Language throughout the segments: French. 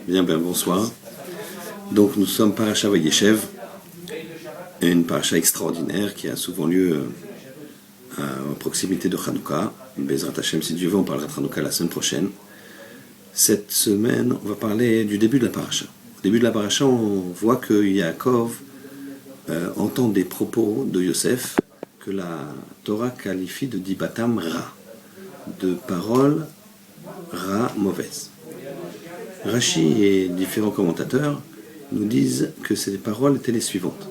Bien, bonsoir. Donc nous sommes Parasha Vayeshev, une paracha extraordinaire qui a souvent lieu à proximité de Hanouka. Bezrat Hashem, si Dieu veut, on parlera de Hanouka la semaine prochaine. Cette semaine, on va parler du début de la paracha. Au début de la paracha, on voit que Yaakov entend des propos de Yosef que la Torah qualifie de dibatam ra, de paroles ra mauvaises. Rashi et différents commentateurs nous disent que ces paroles étaient les suivantes.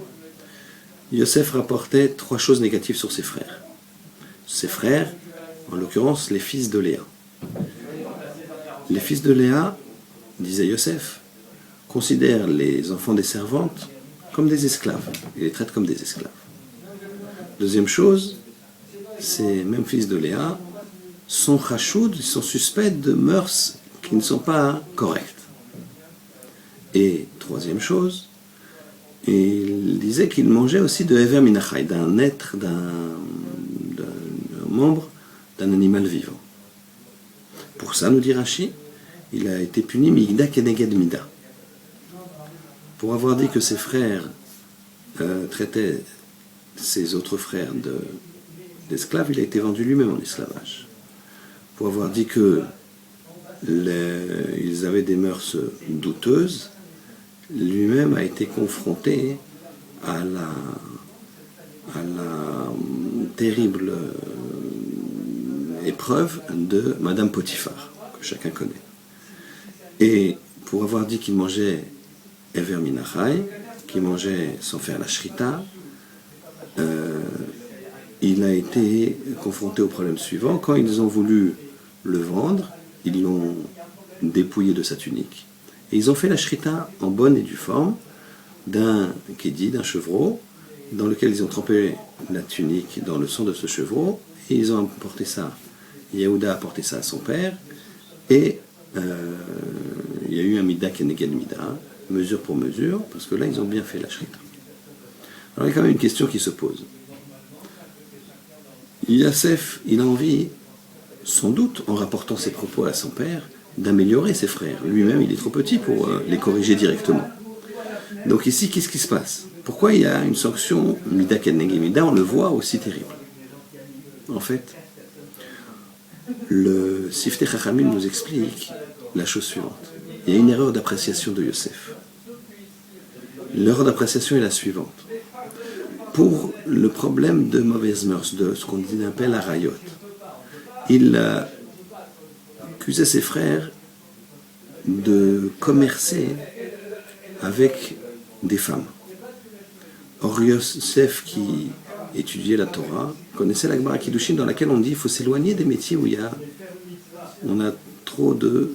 Yosef rapportait trois choses négatives sur ses frères. Ses frères, en l'occurrence les fils de Léa. Les fils de Léa, disait Yosef, considèrent les enfants des servantes comme des esclaves. Ils les traitent comme des esclaves. Deuxième chose, ces mêmes fils de Léa sont chachoud, ils sont suspects de mœurs qui ne sont pas correctes. Et troisième chose, il disait qu'il mangeait aussi de Hever Minachai, d'un être, d'un membre d'un animal vivant. Pour ça, nous dit Rashi, il a été puni Migda Keneged Mida. Pour avoir dit que ses frères traitaient ses autres frères d'esclaves, il a été vendu lui-même en esclavage. Pour avoir dit que ils avaient des mœurs douteuses, lui-même a été confronté à la terrible épreuve de Madame Potiphar, que chacun connaît. Et pour avoir dit qu'il mangeait Ever Minachai, qu'il mangeait sans faire la shrita, il a été confronté au problème suivant. Quand ils ont voulu le vendre, ils l'ont dépouillé de sa tunique. Et ils ont fait la shrita en bonne et due forme d'un kédi, d'un chevreau, dans lequel ils ont trempé la tunique dans le sang de ce chevreau, et ils ont apporté ça. Yehuda a apporté ça à son père, et il y a eu un mida keneged mida, mesure pour mesure, parce que là ils ont bien fait la shrita. Alors il y a quand même une question qui se pose. Yosef, il a envie, sans doute, en rapportant ses propos à son père, d'améliorer ses frères. Lui-même, il est trop petit pour les corriger directement. Donc ici, qu'est-ce qui se passe? Pourquoi il y a une sanction Mida Keneged Mida, on le voit aussi terrible? En fait, le Siftei Chachamim nous explique la chose suivante. Il y a une erreur d'appréciation de Yosef. L'erreur d'appréciation est la suivante. Pour le problème de mauvaise mœurs, de ce qu'on appelle la rayot, il accusait ses frères de commercer avec des femmes. Or, Yosef, qui étudiait la Torah, connaissait la Gemara Kiddushin, dans laquelle on dit qu'il faut s'éloigner des métiers où on a trop de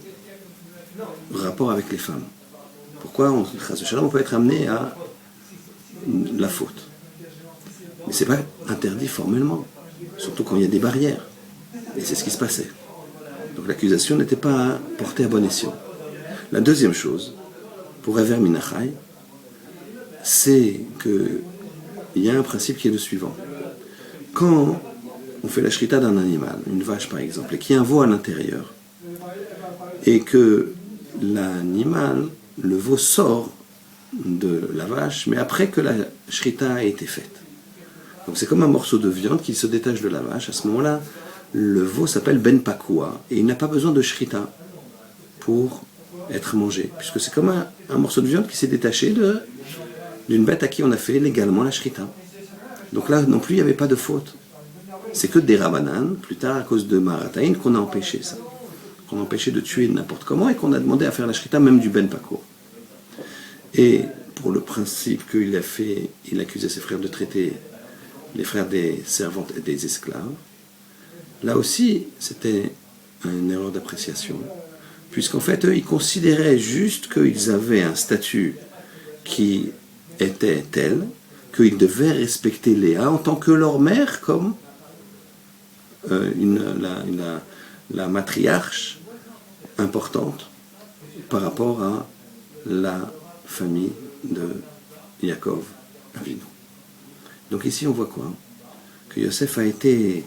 rapports avec les femmes. Pourquoi on peut être amené à la faute? Mais ce n'est pas interdit formellement, surtout quand il y a des barrières. Et c'est ce qui se passait. Donc l'accusation n'était pas portée à bon escient. La deuxième chose, pour Ever Minachai, c'est qu'il y a un principe qui est le suivant. Quand on fait la shrita d'un animal, une vache par exemple, et qu'il y a un veau à l'intérieur, et que l'animal, le veau sort de la vache, mais après que la shrita a été faite. Donc c'est comme un morceau de viande qui se détache de la vache. À ce moment-là, le veau s'appelle Ben Pakua, et il n'a pas besoin de shrita pour être mangé, puisque c'est comme un morceau de viande qui s'est détaché d'une bête à qui on a fait légalement la shrita. Donc là non plus, il n'y avait pas de faute. C'est que des rabanan, plus tard à cause de Marataïn, qu'on a empêché ça. Qu'on a empêché de tuer n'importe comment, et qu'on a demandé à faire la shrita même du Ben Pakua. Et pour le principe qu'il a fait, il accusait ses frères de traiter les frères des servantes et des esclaves. Là aussi, c'était une erreur d'appréciation, puisqu'en fait, eux, ils considéraient juste qu'ils avaient un statut qui était tel qu'ils devaient respecter Léa en tant que leur mère, comme la matriarche importante par rapport à la famille de Yaakov Avinu. Donc ici, on voit quoi? Que Yosef a été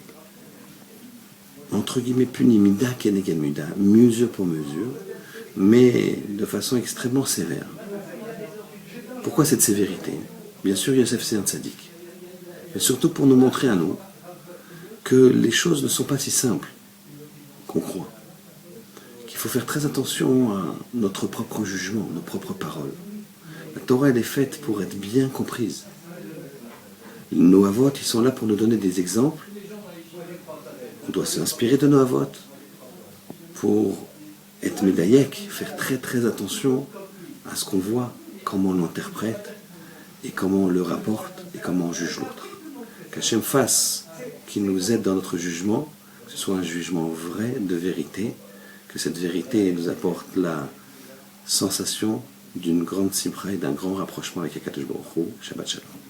entre guillemets puni, mida keneged mida, mesure pour mesure, mais de façon extrêmement sévère. Pourquoi cette sévérité? Bien sûr, Yosef c'est un tzaddik, mais surtout pour nous montrer à nous que les choses ne sont pas si simples qu'on croit. Qu'il faut faire très attention à notre propre jugement, nos propres paroles. La Torah, elle est faite pour être bien comprise. Nos avot, ils sont là pour nous donner des exemples. On doit s'inspirer de nos avot pour être médaillek, faire très très attention à ce qu'on voit, comment on l'interprète, et comment on le rapporte, et comment on juge l'autre. Qu'Hachem fasse qu'il nous aide dans notre jugement, que ce soit un jugement vrai, de vérité, que cette vérité nous apporte la sensation d'une grande simra et d'un grand rapprochement avec Akadosh Baruch Hu. Shabbat Shalom.